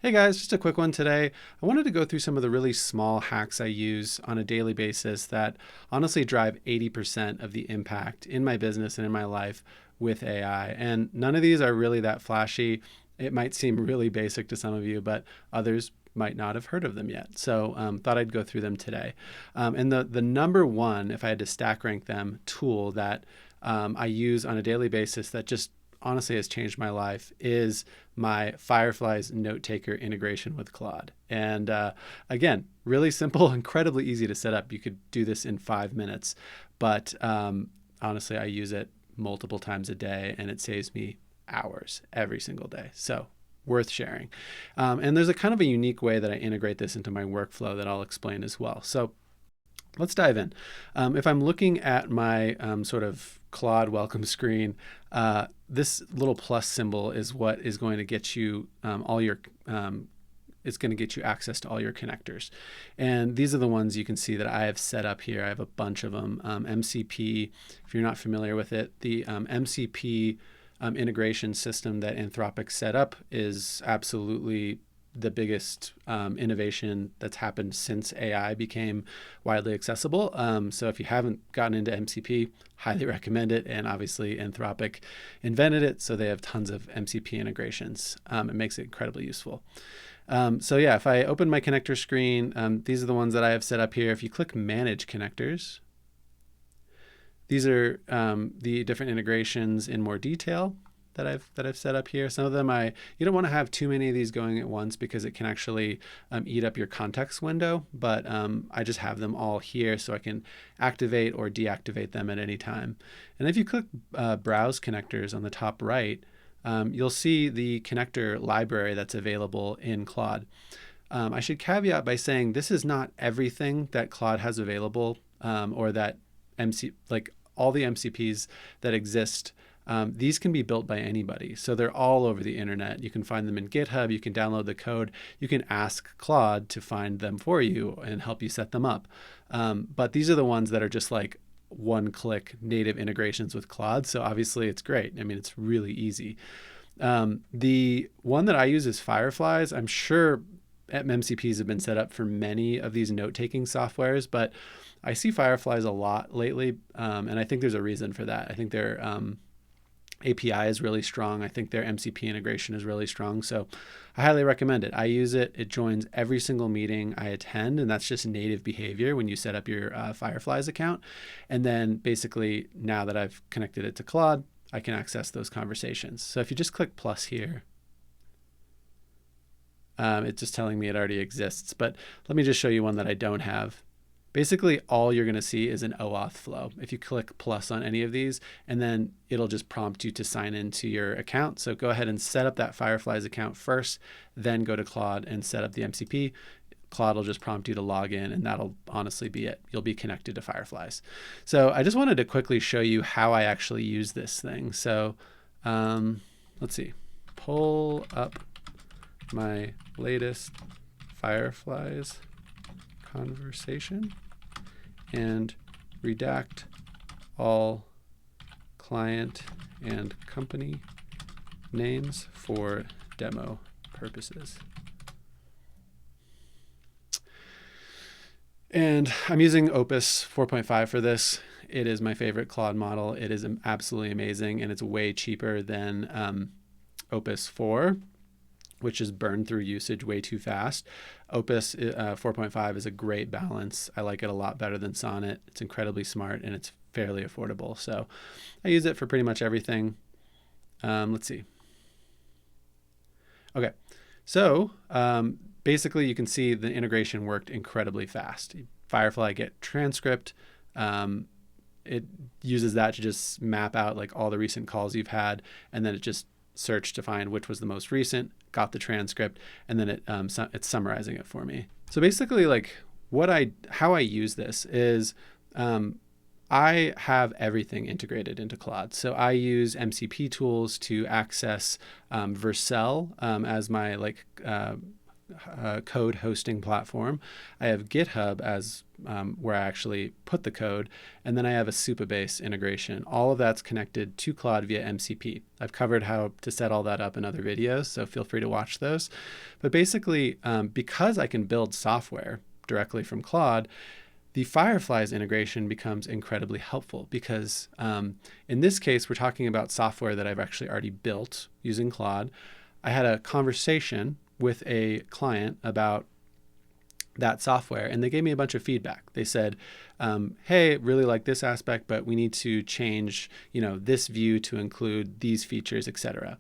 Hey guys, just a quick one today. I wanted to go through some of the really small hacks I use on a daily basis that honestly drive 80% of the impact in my business and in my life with AI. And none of these are really that flashy. It might seem really basic to some of you, but others might not have heard of them yet. So thought I'd go through them today. And the number one, if I had to stack rank them, tool that I use on a daily basis that just honestly has changed my life is my Fireflies note-taker integration with Claude. And again, really simple, incredibly easy to set up. You could do this in 5 minutes, but honestly, I use it multiple times a day and it saves me hours every single day. So worth sharing. And there's a kind of a unique way that I integrate this into my workflow that I'll explain as well. So let's dive in. If I'm looking at my sort of Claude welcome screen, this little plus symbol is what is going to get you it's going to get you access to all your connectors. And these are the ones you can see that I have set up here. I have a bunch of them. MCP, if you're not familiar with it, the MCP integration system that Anthropic set up is absolutely the biggest innovation that's happened since AI became widely accessible. So if you haven't gotten into MCP, highly recommend it. And obviously Anthropic invented it, so they have tons of MCP integrations. It makes it incredibly useful. So yeah, if I open my connector screen, these are the ones that I have set up here. If you click Manage Connectors, these are the different integrations in more detail that I've set up here. Some of them you don't want to have too many of these going at once because it can actually eat up your context window, but I just have them all here so I can activate or deactivate them at any time. And if you click Browse Connectors on the top right, you'll see the connector library that's available in Claude. I should caveat by saying this is not everything that Claude has available, or that all the MCPs that exist. These can be built by anybody. So they're all over the internet. You can find them in GitHub. You can download the code. You can ask Claude to find them for you and help you set them up. But these are the ones that are just like one-click native integrations with Claude. So obviously it's great. I mean, it's really easy. The one that I use is Fireflies. I'm sure MCPs have been set up for many of these note-taking softwares, but I see Fireflies a lot lately, and I think there's a reason for that. I think their API is really strong. I think their MCP integration is really strong. So I highly recommend it. I use it. It joins every single meeting I attend, and that's just native behavior when you set up your Fireflies account. And then basically, now that I've connected it to Claude, I can access those conversations. So if you just click plus here, it's just telling me it already exists. But let me just show you one that I don't have. Basically, all you're going to see is an OAuth flow. If you click plus on any of these, and then it'll just prompt you to sign into your account. So go ahead and set up that Fireflies account first, then go to Claude and set up the MCP. Claude will just prompt you to log in, and that'll honestly be it. You'll be connected to Fireflies. So I just wanted to quickly show you how I actually use this thing. So let's see, pull up my latest Fireflies conversation and redact all client and company names for demo purposes. And I'm using Opus 4.5 for this. It is my favorite Claude model. It is absolutely amazing, and it's way cheaper than Opus 4, which is burned through usage way too fast. Opus 4.5 is a great balance. I like it a lot better than Sonnet. It's incredibly smart and it's fairly affordable. So I use it for pretty much everything. Let's see. Okay, so basically you can see the integration worked incredibly fast. Firefly get transcript. It uses that to just map out like all the recent calls you've had, and then it just searched to find which was the most recent, got the transcript, and then it's summarizing it for me. So basically, like how I use this is I have everything integrated into Claude. So I use MCP tools to access Vercel as my code hosting platform. I have GitHub as where I actually put the code, and then I have a Supabase integration. All of that's connected to Claude via MCP. I've covered how to set all that up in other videos, so feel free to watch those. But basically, because I can build software directly from Claude, the Fireflies integration becomes incredibly helpful because in this case, we're talking about software that I've actually already built using Claude. I had a conversation with a client about that software, and they gave me a bunch of feedback. They said, hey, really like this aspect, but we need to change, this view to include these features, etc.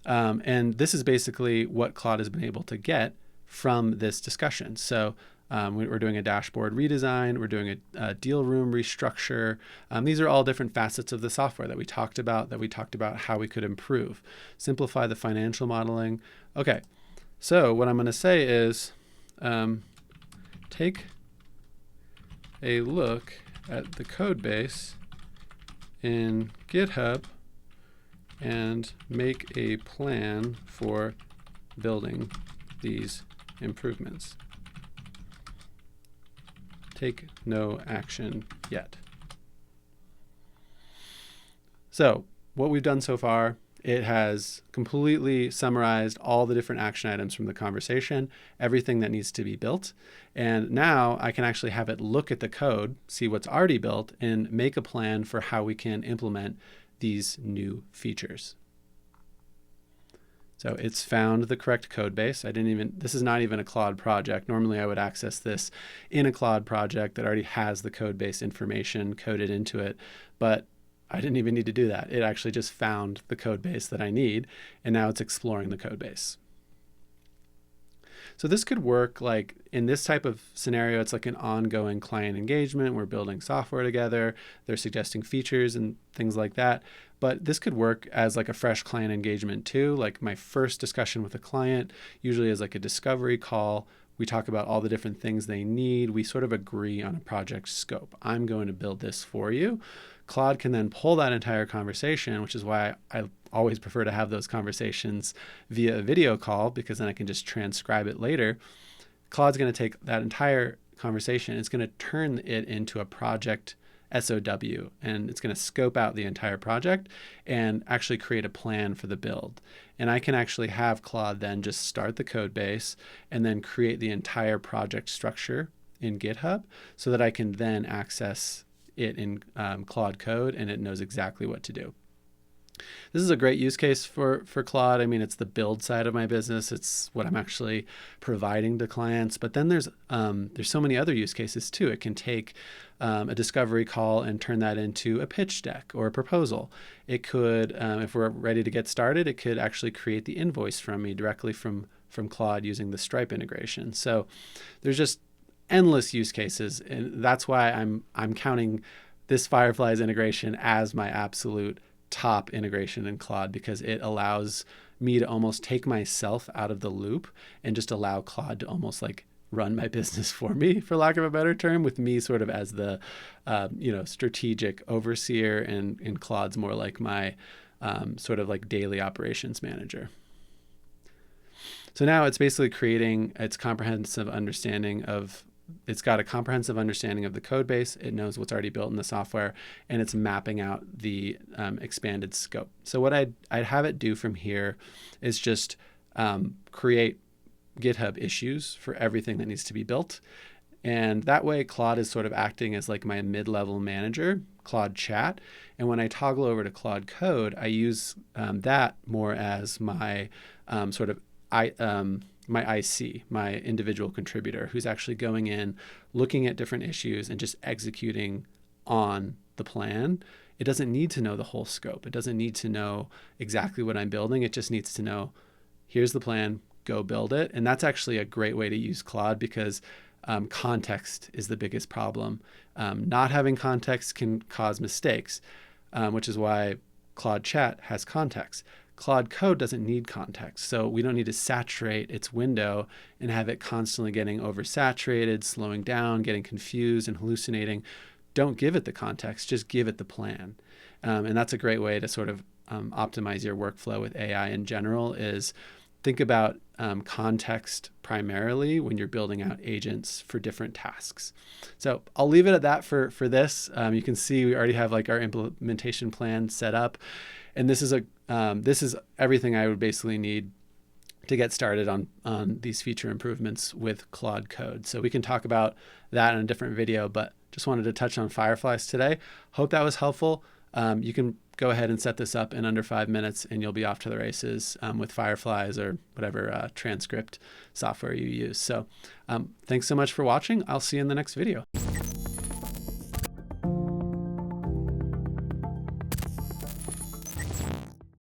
And this is basically what Claude has been able to get from this discussion. So we're doing a dashboard redesign. We're doing a deal room restructure. These are all different facets of the software that we talked about how we could improve, simplify the financial modeling. Okay, so what I'm going to say is take a look at the code base in GitHub and make a plan for building these improvements. Take no action yet. So what we've done so far, it has completely summarized all the different action items from the conversation, everything that needs to be built. And now I can actually have it look at the code, see what's already built, and make a plan for how we can implement these new features. So it's found the correct code base. This is not even a Claude project. Normally I would access this in a Claude project that already has the code base information coded into it, but I didn't even need to do that. It actually just found the code base that I need, and now it's exploring the code base. So this could work like in this type of scenario, it's like an ongoing client engagement. We're building software together. They're suggesting features and things like that. But this could work as like a fresh client engagement too. Like my first discussion with a client usually is like a discovery call. We talk about all the different things they need. We sort of agree on a project scope. I'm going to build this for you. Claude can then pull that entire conversation, which is why I always prefer to have those conversations via a video call, because then I can just transcribe it later. Claude's going to take that entire conversation, it's going to turn it into a project SOW, and it's going to scope out the entire project and actually create a plan for the build. And I can actually have Claude then just start the code base and then create the entire project structure in GitHub so that I can then access it in Claude code, and it knows exactly what to do. This is a great use case for Claude. I mean, it's the build side of my business. It's what I'm actually providing to clients. But then there's so many other use cases too. It can take a discovery call and turn that into a pitch deck or a proposal. It could, if we're ready to get started, it could actually create the invoice from me directly from Claude using the Stripe integration. So there's just endless use cases, and that's why I'm counting this Fireflies integration as my absolute top integration in Claude, because it allows me to almost take myself out of the loop and just allow Claude to almost like run my business for me, for lack of a better term, with me sort of as the strategic overseer, and Claude's more like my sort of like daily operations manager. So now it's basically creating its comprehensive understanding of It's got a comprehensive understanding of the code base. It knows what's already built in the software, and it's mapping out the expanded scope. So what I'd have it do from here is just create GitHub issues for everything that needs to be built. And that way Claude is sort of acting as like my mid-level manager, Claude Chat. And when I toggle over to Claude Code, I use that more as my my IC, my individual contributor, who's actually going in, looking at different issues and just executing on the plan. It doesn't need to know the whole scope. It doesn't need to know exactly what I'm building. It just needs to know, here's the plan, go build it. And that's actually a great way to use Claude, because context is the biggest problem. Not having context can cause mistakes, which is why Claude Chat has context. Claude Code doesn't need context, so we don't need to saturate its window and have it constantly getting oversaturated, slowing down, getting confused and hallucinating. Don't give it the context, just give it the plan. And that's a great way to sort of optimize your workflow with AI in general, is think about context primarily when you're building out agents for different tasks. So I'll leave it at that for this. You can see we already have like our implementation plan set up, and this is everything I would basically need to get started on these feature improvements with Claude Code. So we can talk about that in a different video, but just wanted to touch on Fireflies today. Hope that was helpful. You can go ahead and set this up in under 5 minutes and you'll be off to the races with Fireflies or whatever transcript software you use. So thanks so much for watching. I'll see you in the next video.